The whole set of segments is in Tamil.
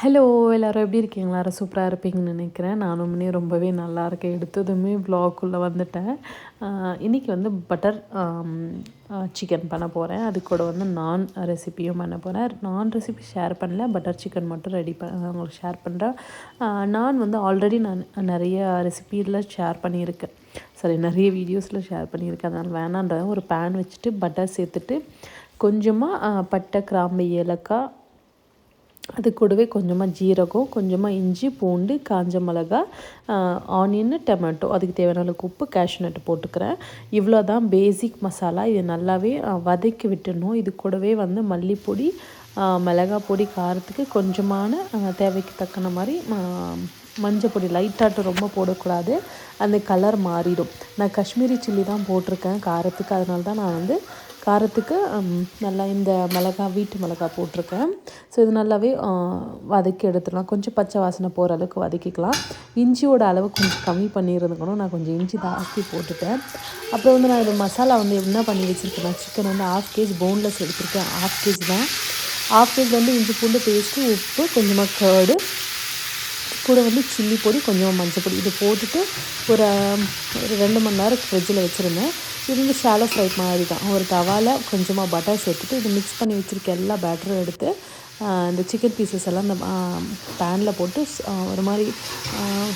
ஹலோ எல்லோரும் எப்படி இருக்கீங்க? எல்லோரும் சூப்பராக இருப்பீங்கன்னு நினைக்கிறேன். நானுமே ரொம்பவே நல்லா இருக்கேன். எடுத்ததுமே வ்ளாக்குள்ளே வந்துட்டேன். இன்றைக்கி வந்து பட்டர் சிக்கன் பண்ண போகிறேன். அது கூட வந்து நான் ரெசிப்பியும் பண்ண போகிறேன். நான் ரெசிபி ஷேர் பண்ணல, பட்டர் சிக்கன் மட்டும் உங்களுக்கு ஷேர் பண்ணுறேன். நான் வந்து ஆல்ரெடி நான் நிறைய ரெசிபியில் ஷேர் பண்ணியிருக்கேன். நிறைய வீடியோஸில் ஷேர் பண்ணியிருக்கேன். அதனால் வேணான்ற ஒரு பேன் வச்சுட்டு பட்டர் சேர்த்துட்டு கொஞ்சமாக பட்டை, கிராம்பு, ஏலக்காய், அது கூடவே கொஞ்சமாக ஜீரகம், கொஞ்சமாக இஞ்சி, பூண்டு, காஞ்ச மிளகா, ஆனியன், டொமேட்டோ, அதுக்கு தேவையான அளவுக்கு உப்பு, கேஷ்யூநட் போட்டுக்கிறேன். இவ்வளோ தான் பேசிக் மசாலா. இது நல்லாவே வதக்கி விட்டுடணும். இது கூடவே வந்து மல்லிப்பொடி, மிளகாய் பொடி, காரத்துக்கு கொஞ்சமான தேவைக்கு தக்கன மாதிரி மஞ்சள் பொடி லைட்டாட்டும், ரொம்ப போடக்கூடாது, அந்த கலர் மாறிடும். நான் காஷ்மீரி சில்லி தான் போட்டிருக்கேன் காரத்துக்கு. அதனால தான் நான் வந்து காரத்துக்கு நல்லா இந்த வீட்டு மிளகாய் போட்டிருக்கேன். இது நல்லாவே வதக்கி எடுத்துடலாம். கொஞ்சம் பச்சை வாசனை போகிற அளவுக்கு வதக்கிக்கலாம். இஞ்சியோட அளவு கொஞ்சம் கம்மி பண்ணியிருந்துக்கணும். நான் கொஞ்சம் இஞ்சி ஜாஸ்தி போட்டுட்டேன். அப்புறம் வந்து நான் இது மசாலா வந்து என்ன பண்ணி வச்சுருக்கேன், சிக்கன் வந்து 1/2 kg போன்லெஸ் எடுத்திருக்கேன். 1/2 kg தான். 1/2 kg வந்து இஞ்சி பூண்டு பேஸ்ட்டு, உப்பு, கொஞ்சமாக கர்டு, கூட வந்து சில்லி பொடி, கொஞ்சமாக மஞ்சள் பொடி, இது போட்டுட்டு ஒரு 2 மணி நேரம் ஃப்ரிட்ஜில் வச்சுருந்தேன். இது வந்து ஷாலோ ஃப்ரை மாதிரி தான். ஒரு தவாவில் கொஞ்சமாக பட்டர் சேர்த்துட்டு இது மிக்ஸ் பண்ணி வச்சுருக்க எல்லா பேட்டரும் எடுத்து இந்த சிக்கன் பீசஸ் எல்லாம் இந்த பேனில் போட்டு ஒரு மாதிரி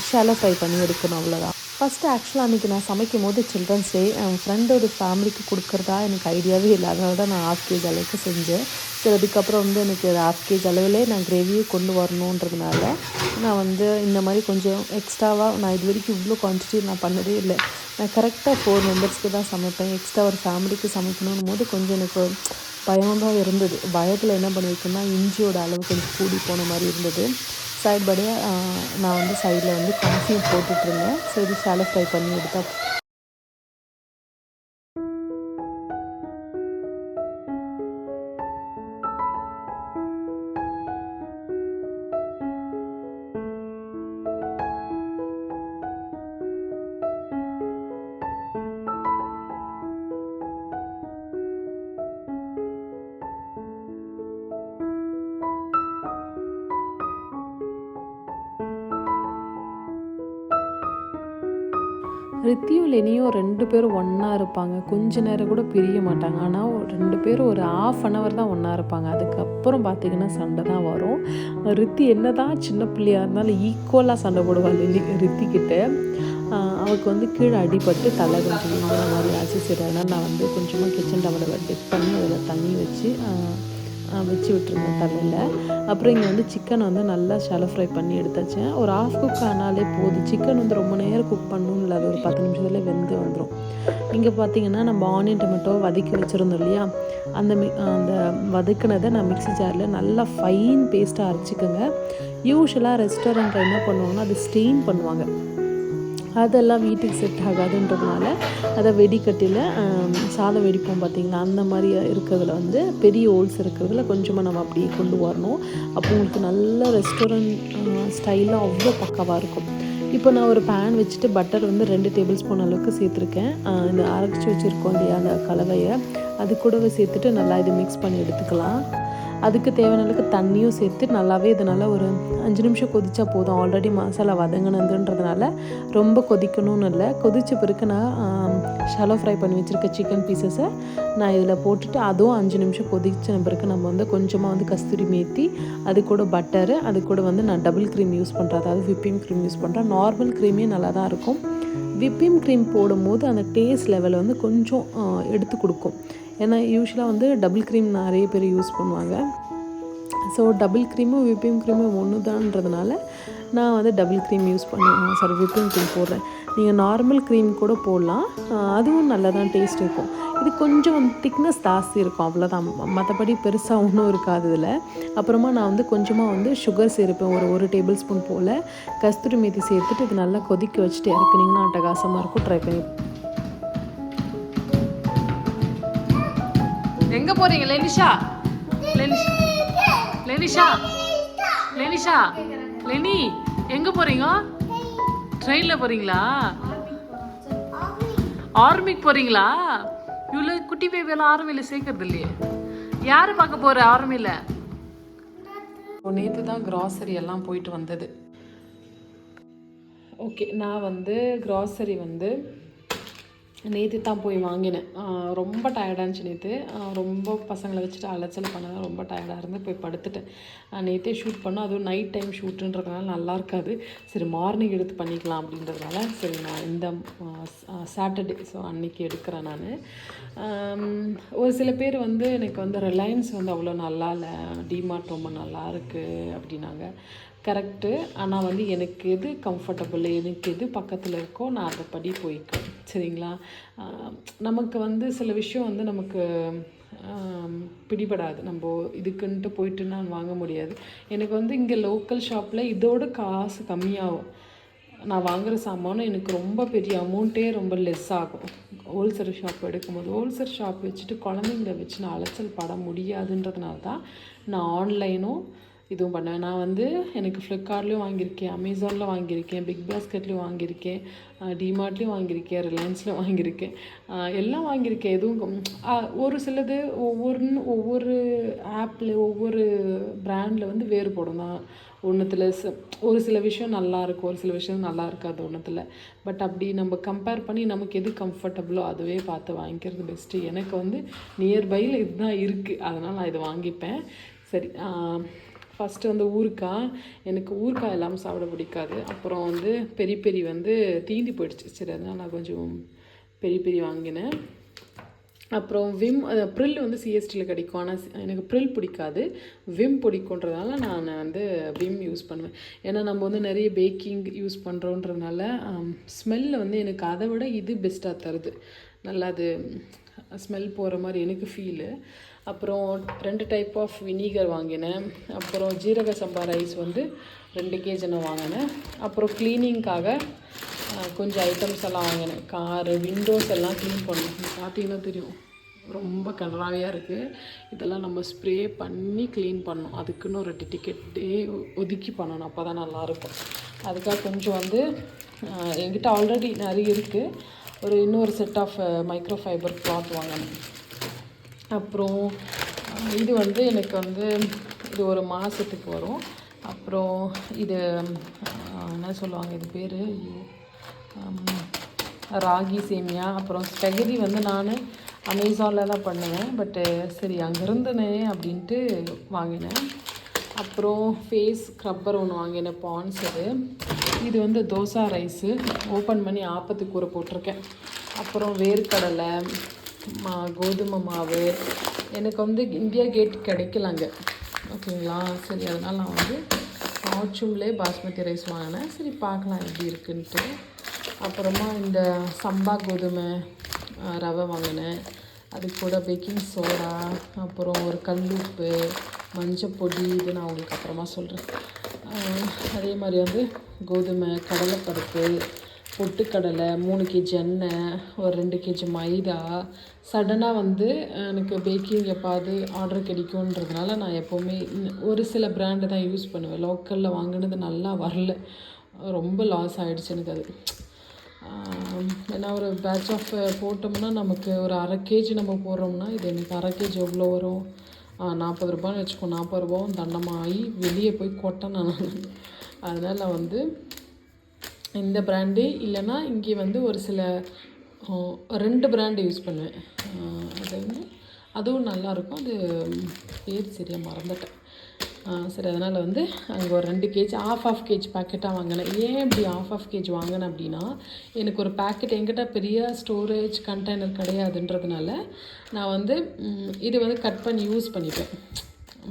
ஷாலோ ஃப்ரை பண்ணி எடுக்கணும். அவ்வளோதான். ஃபஸ்ட்டு ஆக்சுவலாக அன்றைக்கி நான் சமைக்கும் போது சில்ட்ரன்ஸ் டே என் ஃப்ரெண்டோட ஃபேமிலிக்கு கொடுக்குறதா எனக்கு ஐடியாவே இல்லை. அதனால தான் நான் 1/2 kg அளவுக்கு செஞ்சேன். அதுக்கப்புறம் வந்து எனக்கு 1/2 kg அளவிலே நான் கிரேவியை கொண்டு வரணுன்றதுனால நான் வந்து இந்த மாதிரி கொஞ்சம் எக்ஸ்ட்ராவாக, நான் இது வரைக்கும் இவ்வளோ குவான்டிட்டி நான் பண்ணதே இல்லை. நான் கரெக்டாக 4 மெம்பர்ஸ்க்கு தான் சமைப்பேன். எக்ஸ்ட்ரா ஒரு ஃபேமிலிக்கு சமைக்கணும் போது கொஞ்சம் எனக்கு பயம் தான் இருந்தது. பயத்தில் என்ன பண்ணியிருக்கேன்னா, இஞ்சியோட அளவு கொஞ்சம் கூடி போன மாதிரி இருந்தது. சைட் படியாக நான் வந்து சைடில் வந்து காஃபியும் போட்டுட்ருந்தேன். இது ஷாலோ ஃப்ரை பண்ணி எடுத்தால் ரித்தியும் லெனியும் 2 பேரும் ஒன்றா இருப்பாங்க. கொஞ்ச நேரம் கூட பிரிய மாட்டாங்க. ஆனால் 2 பேரும் ஒரு 1/2 hour தான் ஒன்றா இருப்பாங்க. அதுக்கப்புறம் பார்த்திங்கன்னா சண்டை தான் வரும். ரித்தி என்ன தான் சின்ன பிள்ளையாக இருந்தாலும் ஈக்குவலாக சண்டை போடுவாள் ரித்திக்கிட்ட. அவளுக்கு வந்து கீழே அடிபட்டு தலை கொஞ்சம் இந்த மாதிரி ஆச்சு. அதனால் நான் வந்து கொஞ்சமாக கிச்சன் டவலில் டிப் பண்ணி அதில் தண்ணி வச்சு விட்டுருந்தேன் தலையில். அப்புறம் இங்கே வந்து சிக்கன் வந்து நல்லா ஷாலோ ஃப்ரை பண்ணி எடுத்தாச்சேன். ஒரு 1/2 குக் ஆனாலே போதும். சிக்கன் வந்து ரொம்ப நேரம் குக் பண்ணணும் இல்லை, அது ஒரு 10 நிமிஷத்துலேயே வெந்து வந்துடும். இங்கே பார்த்தீங்கன்னா நம்ம ஆனியன் டொமேட்டோ வதக்கி வச்சுருந்தோம் இல்லையா, அந்த வதக்கினதை நான் மிக்ஸி ஜாரில் நல்லா ஃபைன் பேஸ்ட்டாக அரைச்சிக்கோங்க. யூஸ்வலாக ரெஸ்டாரண்ட்டில் என்ன பண்ணுவாங்கன்னா அது ஸ்டெயின் பண்ணுவாங்க. அதெல்லாம் வீட்டுக்கு செட் ஆகாதுன்றதுனால அதை வெடிக்கட்டியில் சாதம் வெடிப்போம் பார்த்திங்களா, அந்த மாதிரி இருக்கிறதுல வந்து பெரிய ஹோல்ஸ் இருக்கிறதுல கொஞ்சமாக நம்ம அப்படியே கொண்டு வரணும். அப்போ உங்களுக்கு நல்ல ரெஸ்டாரண்ட் ஸ்டைலாக அவ்வளோ பக்காவாக இருக்கும். இப்போ நான் ஒரு பேன் வச்சுட்டு பட்டர் வந்து 2 டேபிள் ஸ்பூன் அளவுக்கு சேர்த்துருக்கேன். இந்த அரைச்சி வச்சுருக்கோம் இல்லையா அந்த கலவையை, அது கூடவே சேர்த்துட்டு நல்லா இது மிக்ஸ் பண்ணி எடுத்துக்கலாம். அதுக்கு தேவையான அளவுக்கு தண்ணியும் சேர்த்து நல்லாவே இதனால் ஒரு 5 நிமிஷம் கொதிச்சா போதும். ஆல்ரெடி மசாலா வதங்கினதுன்றதுனால ரொம்ப கொதிக்கணும்னு இல்லை. கொதித்த பிறகு நான் ஷாலோ ஃப்ரை பண்ணி வச்சுருக்க சிக்கன் பீசஸை நான் இதில் போட்டுட்டு அதுவும் 5 நிமிஷம் கொதிச்ச பிறகு நம்ம வந்து கொஞ்சமாக வந்து கஸ்தூரி மேத்தி, அது கூட பட்டரு, அது கூட வந்து நான் டபுள் க்ரீம் யூஸ் பண்ணுறேன், அதாவது விப்பிங் க்ரீம் யூஸ் பண்ணுறேன். நார்மல் க்ரீமே நல்லா தான் இருக்கும். விப்பிங் க்ரீம் போடும்போது அந்த டேஸ்ட் லெவலை வந்து கொஞ்சம் எடுத்து கொடுக்கும். ஏன்னா யூஸ்வலாக வந்து டபுள் க்ரீம் நிறைய பேர் யூஸ் பண்ணுவாங்க. டபுள் க்ரீமும் விப்பிங் க்ரீமும் ஒன்று தான்றதுனால நான் வந்து டபுள் க்ரீம் யூஸ் பண்ணுவேன். விப்பிங் க்ரீம் போடுறேன். நீங்கள் நார்மல் க்ரீம் கூட போடலாம், அதுவும் நல்லா தான் டேஸ்ட் இருக்கும். இது கொஞ்சம் வந்து திக்னஸ் ஜாஸ்தி இருக்கும், அவ்வளோதான். மற்றபடி பெருசாக ஒன்றும் இருக்காது இதில். அப்புறமா நான் வந்து கொஞ்சமாக வந்து சுகர் சேர்ப்பேன், ஒரு டேபிள் ஸ்பூன் போல். கஸ்தூரி மேத்தி சேர்த்துட்டு இது நல்லா கொதிக்க வச்சுட்டு இறக்குனிங்கன்னா அட்டகாசமாக இருக்கும். ட்ரை பண்ணி. எங்கே போகிறீங்க லெனிஷா? லெனிஷா லெனி எங்கே போகிறீங்க? ட்ரெயினில் போகிறீங்களா? ஆர்மிக்கு போகிறீங்களா? இவ்வளோ குட்டி பேபியெல்லாம் ஆர்மியில் சேர்க்கறது இல்லையே. யார் பார்க்க போகிற ஆர்மியில்? நேற்று தான் க்ராசரி எல்லாம் போயிட்டு வந்தது. ஓகே, நான் வந்து க்ராசரி வந்து நேற்று தான் போய் வாங்கினேன். ரொம்ப டயர்டாக இருந்துச்சு நேற்று. ரொம்ப பசங்களை வச்சுட்டு அலைச்சல் பண்ணதான் ரொம்ப டயர்டாக இருந்து போய் படுத்துட்டேன். நேற்றே ஷூட் பண்ணோம், அதுவும் நைட் டைம் ஷூட்டுன்றதுனால நல்லா இருக்காது. சரி மார்னிங் எடுத்து பண்ணிக்கலாம் அப்படின்றதுனால சரி நான் இந்த சாட்டர்டே ஸோ அன்றைக்கி எடுக்கிறேன் நான். ஒரு சில பேர் வந்து எனக்கு வந்து ரிலையன்ஸ் வந்து அவ்வளோ நல்லா இல்லை, டிமார்ட் ரொம்ப நல்லா இருக்குது அப்படின்னாங்க. கரெக்டு. ஆனால் வந்து எனக்கு எது கம்ஃபர்டபுள், எனக்கு எது பக்கத்தில் இருக்கோ நான் அதை படி போய்க்குவேன். சரிங்களா? நமக்கு வந்து சில விஷயம் வந்து நமக்கு பிடிபடாது. நம்ம இதுக்குன்ட்டு போயிட்டு நான் வாங்க முடியாது. எனக்கு வந்து இங்கே லோக்கல் ஷாப்பில் இதோட காசு கம்மியாகும். நான் வாங்குகிற சாமானும் எனக்கு ரொம்ப பெரிய அமௌண்ட்டே ரொம்ப லெஸ் ஆகும். ஹோல்சேல் ஷாப் எடுக்கும்போது ஹோல்சேல் ஷாப் வச்சுட்டு குழந்தைங்கள வச்சு நான் அலைச்சல் பட முடியாதுன்றதுனால தான் நான் ஆன்லைனும் இதுவும் பண்ணுவேன். நான் வந்து எனக்கு ஃப்ளிப்கார்ட்லேயும் வாங்கியிருக்கேன், அமேசானில் வாங்கியிருக்கேன், பிக் பாஸ்கெட்லேயும் வாங்கியிருக்கேன், டிமார்ட்லேயும் வாங்கியிருக்கேன், ரிலையன்ஸ்லேயும் வாங்கியிருக்கேன், எல்லாம் வாங்கியிருக்கேன். எதுவும் ஒரு சிலது ஒவ்வொரு ஆப்பில் ஒவ்வொரு ப்ராண்டில் வந்து வேறுபடும் தான். ஒன்றுத்தில் ஒரு சில விஷயம் நல்லாயிருக்கும், ஒரு சில விஷயம் நல்லா இருக்காது ஒன்றுத்தில். பட் அப்படி நம்ம கம்பேர் பண்ணி நமக்கு எது கம்ஃபர்டபுளோ அதுவே பார்த்து வாங்கிக்கிறது பெஸ்ட்டு. எனக்கு வந்து நியர்பையில் இதுதான் இருக்குது, அதனால் நான் இதை வாங்கிப்பேன். சரி, ஃபஸ்ட்டு வந்து ஊறுக்காய். எனக்கு ஊறுக்காய் எல்லாம் சாப்பிட பிடிக்காது. அப்புறம் வந்து பெரி வந்து தீந்தி போயிடுச்சு. சரி, அதனால் நான் கொஞ்சம் பெரி வாங்கினேன். அப்புறம் விம் ப்ரில் வந்து சிஎஸ்டியில் கிடைக்கும், ஆனால் எனக்கு ப்ரில் பிடிக்காது, விம் பிடிக்குன்றதுனால நான் வந்து விம் யூஸ் பண்ணுவேன். ஏன்னா நம்ம வந்து நிறைய பேக்கிங் யூஸ் பண்ணுறோன்றதுனால ஸ்மெல்லில் வந்து எனக்கு அதை விட இது பெஸ்ட்டாக தருது. நல்லா அது ஸ்மெல் போகிற மாதிரி எனக்கு ஃபீலு. அப்புறம் 2 டைப் ஆஃப் வினிகர் வாங்கினேன். அப்புறம் ஜீரக சம்பா ரைஸ் வந்து 2 கேஜி நான் வாங்கினேன். அப்புறம் க்ளீனிங்காக கொஞ்சம் ஐட்டம்ஸ் எல்லாம் வாங்கினேன். காரு விண்டோஸ் எல்லாம் க்ளீன் பண்ணணும். பார்த்தீங்கன்னா தெரியும், ரொம்ப கலராகவே இருக்குது. இதெல்லாம் நம்ம ஸ்ப்ரே பண்ணி க்ளீன் பண்ணணும். அதுக்குன்னு ஒரு டிக்கெட்டே ஒதுக்கி பண்ணணும், அப்போ தான் நல்லாயிருக்கும். அதுக்காக கொஞ்சம் வந்து என்கிட்ட ஆல்ரெடி நிறைய இருக்குது. இன்னொரு set of micro fiber cloth வாங்கினேன். அப்புறம் இது வந்து எனக்கு வந்து இது ஒரு மாதத்துக்கு வரும். அப்புறம் இது என்ன சொல்லுவாங்க, இது பேர் ராகி சேமியா. அப்புறம் ஸ்பெகதி வந்து நான் அமேசானில் தான் பண்ணுவேன். பட்டு சரி அங்கேருந்துனே அப்படின்ட்டு வாங்கினேன். அப்புறம் ஃபேஸ் ஸ்க்ரப்பர் ஒன்று வாங்கினேன், பான்ஸ். இது வந்து தோசை ரைஸு ஓப்பன் பண்ணி ஆப்பத்துக்கு ஊற போட்டிருக்கேன். அப்புறம் வேர்க்கடலை, கோதுமை மாவு. எனக்கு வந்து இந்தியா கேட் கிடைக்கலாங்க, ஓகேங்களா? சரி, அதனால் நான் வந்து ஃபார்ச்சூன்லேயே பாஸ்மதி ரைஸ் வாங்கினேன். சரி பார்க்கலாம் எப்படி இருக்குன்ட்டு. அப்புறமா இந்த சம்பா கோதுமை ரவை வாங்கினேன். அது கூட பேக்கிங் சோடா, அப்புறம் ஒரு கல்லுப்பு, மஞ்சப்பொடி. இது நான் உங்களுக்கு அப்புறமா சொல்கிறேன். அதே மாதிரி வந்து கோதுமை, கடலைப்பருப்பு, பொட்டுக்கடலை, 3 கேஜி எண்ணெய், ஒரு 2 கேஜி மைதா. சடனாக வந்து எனக்கு பேக்கிங் எப்பாவது ஆர்டர் கிடைக்குன்றதுனால நான் எப்போவுமே ஒரு சில பிராண்டு தான் யூஸ் பண்ணுவேன். லோக்கலில் வாங்கினது நல்லா வரல, ரொம்ப லாஸ் ஆகிடுச்சு எனக்கு அது. ஏன்னா ஒரு பேட்ச் ஆஃப் போட்டோம்னா நமக்கு ஒரு 1/2 கேஜி நம்ம போடுறோம்னா, இது எனக்கு 1/2 கேஜி எவ்வளோ வரும்? 40 ரூபான்னு வச்சுக்கோ. 40 ரூபாவும் தண்டமாகி வெளியே போய் கொட்டேன் நான். அதனால் வந்து இந்த பிராண்டு இல்லைன்னா இங்கே வந்து ஒரு சில 2 பிராண்டு யூஸ் பண்ணுவேன். அது வந்து அதுவும் நல்லாயிருக்கும். அது பேர் சரியாக மறந்துட்டேன். சரி, அதனால் வந்து அங்கே ஒரு 2 கேஜி ஆஃப் கேஜி பேக்கெட்டாக வாங்கினேன். ஏன் இப்படி ஆஃப் கேஜி வாங்கினேன் அப்படின்னா, எனக்கு ஒரு பேக்கெட் என்கிட்ட பெரிய ஸ்டோரேஜ் கண்டெய்னர் கிடையாதுன்றதுனால நான் வந்து இது வந்து கட் பண்ணி யூஸ் பண்ணிப்பேன்.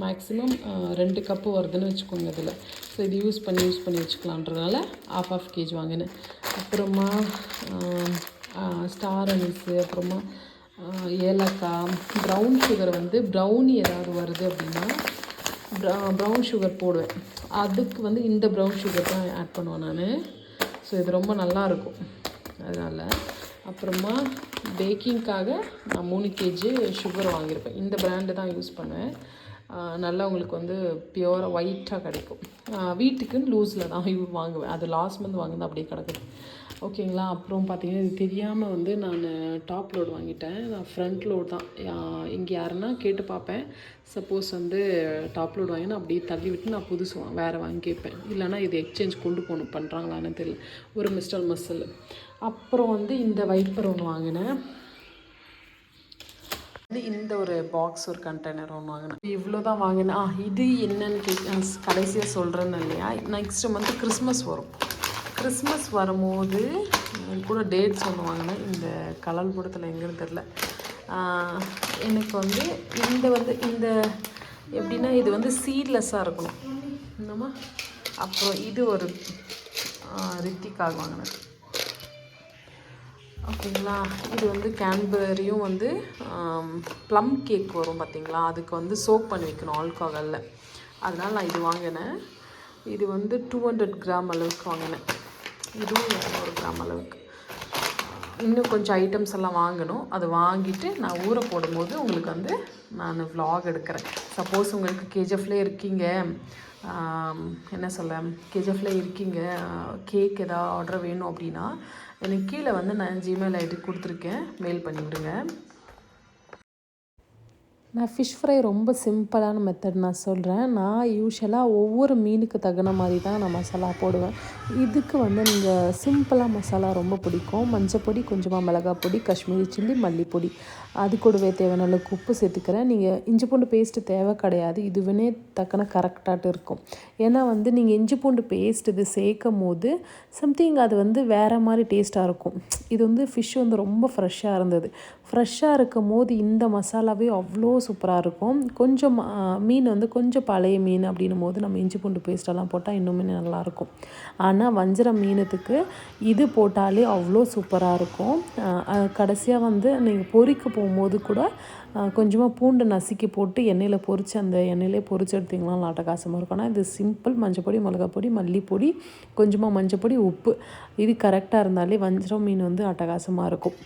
மேக்ஸிமம் 2 கப்பு வருதுன்னு வச்சுக்கோங்க இதில். ஸோ இது யூஸ் பண்ணி வச்சுக்கலான்றதுனால ஆஃப் கேஜி வாங்கினேன். அப்புறமா ஸ்டார் அனிஸு, அப்புறமா ஏலக்காய், ப்ரௌன் சுகர். வந்து ப்ரௌனி ஏதாவது வருது அப்படின்னா ப்ரௌன் சுகர் போடுவேன். அதுக்கு வந்து இந்த ப்ரௌன் சுகர் தான் ஆட் பண்ணுவேன் நான். ஸோ இது ரொம்ப நல்லாயிருக்கும் அதனால். அப்புறமா பேக்கிங்க்காக நான் 3 கேஜி சுகர் வாங்கியிருப்பேன். இந்த பிராண்டு தான் யூஸ் பண்ணுவேன். நல்லா உங்களுக்கு வந்து பியூராக ஒயிட்டாக கிடைக்கும். வீட்டுக்குன்னு லூஸில் தான் வாங்குவேன். அது லாஸ்ட் மந்த் வாங்கினது அப்படியே கிடக்குது. ஓகேங்களா. அப்புறம் பார்த்தீங்கன்னா இது தெரியாமல் வந்து நான் டாப் லோட் வாங்கிட்டேன். நான் ஃப்ரண்ட் லோட் தான். இங்கே யாருன்னா கேட்டு பார்ப்பேன். சப்போஸ் வந்து டாப் லோட் வாங்கினா அப்படியே தள்ளி விட்டு நான் புதுசு வேறு வாங்கி கேட்பேன். இல்லைனா இது எக்ஸ்சேஞ்ச் கொண்டு போகணும், பண்ணுறாங்களான்னு தெரியல. ஒரு மிஸ்டர் மசில். அப்புறம் வந்து இந்த வைப்பர் ஒன்று வாங்கினேன். இந்த ஒரு பாக்ஸ், ஒரு கண்டெய்னர் ஒன்று வாங்கினேன். இவ்வளோ தான் வாங்கினேன். இது என்னன்னு கடைசியாக சொல்கிறேன்னு இல்லையா. நெக்ஸ்ட்டு மந்த்து கிறிஸ்மஸ் வரும். கிறிஸ்மஸ் வரும்போது கூட டேட்ஸ் ஒன்று வாங்கினேன். இந்த கலர் படத்தில் எங்கேன்னு தெரில. எனக்கு வந்து இந்த எப்படின்னா இது வந்து சீட்லெஸ்ஸாக இருக்கணும் என்னம்மா. அப்புறம் இது ஒரு ரித்திக்காக வாங்கினது. ஓகேங்களா. இது வந்து கேன்பரியும் வந்து ப்ளம் கேக் வரும் பார்த்திங்களா, அதுக்கு வந்து சோக் பண்ணி வைக்கணும் ஆல்கஹாலில். அதனால் நான் இது வாங்கினேன். இது வந்து 200 கிராம் அளவுக்கு வாங்கினேன். இதுவும் 200 கிராம் அளவுக்கு. இன்னும் கொஞ்சம் ஐட்டம்ஸ் எல்லாம் வாங்கணும். அது வாங்கிட்டு நான் ஊற போடும்போது உங்களுக்கு வந்து நான் விலாக் எடுக்கிறேன். சப்போஸ் உங்களுக்கு கேஜிஎஃப்லேயே இருக்கீங்க, என்ன சொல்ல, கேஜிஎஃப்லேயே இருக்கீங்க, கேக் எதாவது ஆர்டர் வேணும் அப்படின்னா எனக்கு கீழே வந்து நான் ஜிமெயில் ஐடி கொடுத்துருக்கேன், மெயில் பண்ணிவிடுங்க. நான் ஃபிஷ் ஃப்ரை ரொம்ப சிம்பிளான மெத்தட் நான் சொல்கிறேன். நான் யூஸ்வலாக ஒவ்வொரு மீனுக்கு தகுந்த மாதிரி தான் நான் மசாலா போடுவேன். இதுக்கு வந்து நீங்கள் சிம்பிளாக மசாலா ரொம்ப பிடிக்கும். மஞ்சப்பொடி, கொஞ்சமாக மிளகாய் பொடி, காஷ்மீரி சில்லி, மல்லிப்பொடி, அது கூடவே தேவையான அளவுக்கு உப்பு சேர்த்துக்கிறேன். நீங்கள் இஞ்சி பூண்டு பேஸ்ட்டு தேவை கிடையாது. இதுவே தக்கன கரெக்டாகிட்டு இருக்கும். ஏன்னா வந்து நீங்கள் இஞ்சி பூண்டு பேஸ்ட் இது சேர்க்கும் போது சம்திங் அது வந்து வேறு மாதிரி டேஸ்ட்டாக இருக்கும். இது வந்து ஃபிஷ் வந்து ரொம்ப ஃப்ரெஷ்ஷாக இருந்தது. ஃப்ரெஷ்ஷாக இருக்கும் போது இந்த மசாலாவே அவ்வளோ சூப்பராக இருக்கும். கொஞ்சம் மீன் வந்து கொஞ்சம் பழைய மீன் அப்படின்னும் போது நம்ம இஞ்சி பூண்டு பேஸ்ட்டெல்லாம் போட்டால் இன்னுமே நல்லாயிருக்கும். ஆனால் வஞ்சரம் மீனத்துக்கு இது போட்டாலே அவ்வளோ சூப்பராக இருக்கும். கடைசியாக வந்து நீங்கள் பொரிக்க போகும்போது கூட கொஞ்சமாக பூண்டு நசுக்கி போட்டு எண்ணெயில் பொரித்து அந்த எண்ணெயிலே பொரித்து எடுத்திங்கன்னா நல்லா அட்டகாசமாக இருக்கும். ஆனால் இது சிம்பிள். மஞ்சப்பொடி, மிளகாய் பொடி, மல்லிப்பொடி, கொஞ்சமாக மஞ்சப்பொடி, உப்பு, இது கரெக்டாக இருந்தாலே வஞ்சரம் மீன் வந்து அட்டகாசமாக இருக்கும்.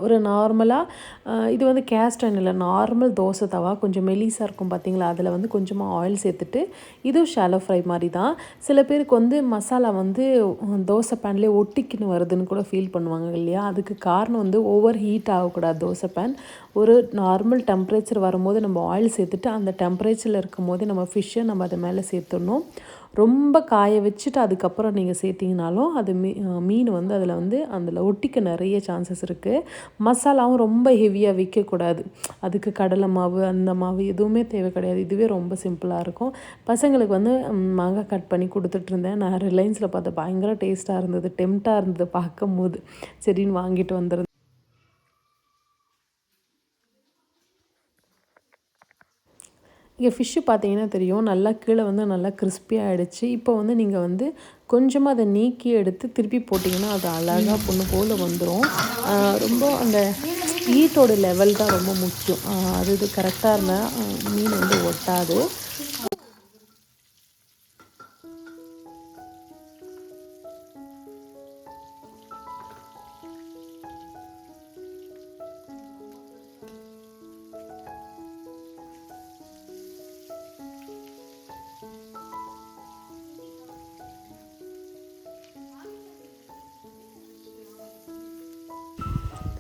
ஒரு நார்மலாக இது வந்து கேஸ்ட் அயர்ன் இல்லை, நார்மல் தோசை தவா கொஞ்சம் மெலிசாக இருக்கும் பார்த்திங்களா, அதில் வந்து கொஞ்சமாக ஆயில் சேர்த்துட்டு, இதுவும் ஷாலோ ஃப்ரை மாதிரி தான். சில பேருக்கு வந்து மசாலா வந்து தோசை பேன்லேயே ஒட்டிக்கின்னு வருதுன்னு கூட ஃபீல் பண்ணுவாங்க இல்லையா. அதுக்கு காரணம் வந்து ஓவர் ஹீட் ஆகக்கூடாது தோசை பேன். ஒரு நார்மல் டெம்பரேச்சர் வரும்போது நம்ம ஆயில் சேர்த்துட்டு அந்த டெம்பரேச்சரில் இருக்கும் போதே நம்ம ஃபிஷ்ஷை நம்ம அதை மேலே சேர்த்துடணும். ரொம்ப காய வச்சுட்டு அதுக்கப்புறம் நீங்கள் சேர்த்திங்கனாலும் அது மீன் வந்து அதில் ஒட்டிக்க நிறைய சான்சஸ் இருக்குது. மசாலாவும் ரொம்ப ஹெவியாக வைக்கக்கூடாது. அதுக்கு கடலை மாவு அந்த மாவு எதுவுமே தேவை கிடையாது. இதுவே ரொம்ப சிம்பிளாக இருக்கும். பசங்களுக்கு வந்து மாங்காய் கட் பண்ணி கொடுத்துட்ருந்தேன். நான் ரிலையன்ஸில் பார்த்தேன், பயங்கர டேஸ்ட்டாக இருந்தது, டெம்ட்டாக இருந்தது பார்க்கும் போது. சரின்னு வாங்கிட்டு வந்துருந்தேன். இங்கே ஃபிஷ்ஷு பார்த்தீங்கன்னா தெரியும், நல்லா கீழே வந்து நல்லா கிறிஸ்பியாக ஆகிடுச்சு. இப்போ வந்து நீங்கள் வந்து கொஞ்சமாக அதை நீக்கி எடுத்து திருப்பி போட்டிங்கன்னா அது அழகாக பொண்ணு போல் வந்துடும். ரொம்ப அந்த ஹீட்டோட லெவல் தான் ரொம்ப முக்கியம். அது கரெக்டாக இருந்தால் மீன் வந்து ஒட்டாது.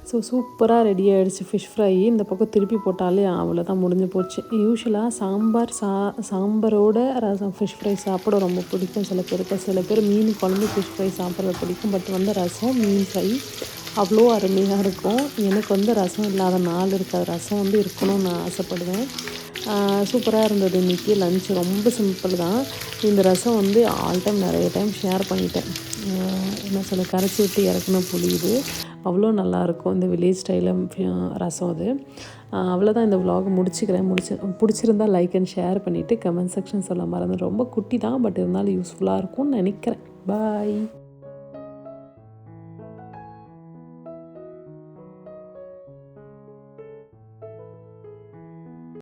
ஸோ சூப்பராக ரெடி ஆகிடுச்சு ஃபிஷ் ஃப்ரை. இந்த பக்கம் திருப்பி போட்டாலே அவ்வளோதான், முடிஞ்சு போச்சு. யூஸ்வலாக சாம்பாரோட ரசம் ஃபிஷ் ஃப்ரை சாப்பிட ரொம்ப பிடிக்கும் சில பேருக்கு. சில பேர் மீன் குழம்பு ஃபிஷ் ஃப்ரை சாப்பிட்றது பிடிக்கும். பட் வந்து ரசம் மீன் ஃப்ரை அவ்வளோ அருமையாக இருக்கும். எனக்கு வந்து ரசம் இல்லாத நாள் இருக்காது. ரசம் வந்து இருக்கணும்னு நான் ஆசைப்படுவேன். சூப்பராக இருந்தது இன்றைக்கி லன்ச். ரொம்ப சிம்பிள் தான். இந்த ரசம் வந்து ஆல் டைம் நிறைய டைம் ஷேர் பண்ணிட்டேன். என்ன சொல்ல, கரைச்சி விட்டு இறக்குன புளி இது அவ்வளோ நல்லாயிருக்கும். இந்த வில்லேஜ் ஸ்டைலில் ரசம் அது. அவ்வளோதான், இந்த விலாக் முடிச்சுக்கிறேன். பிடிச்சிருந்தால் லைக் அண்ட் ஷேர் பண்ணிவிட்டு கமெண்ட் செக்ஷன் சொல்ல மறந்து. ரொம்ப குட்டி தான், பட் இருந்தாலும் யூஸ்ஃபுல்லாக இருக்கும்னு நினைக்கிறேன். பாய்.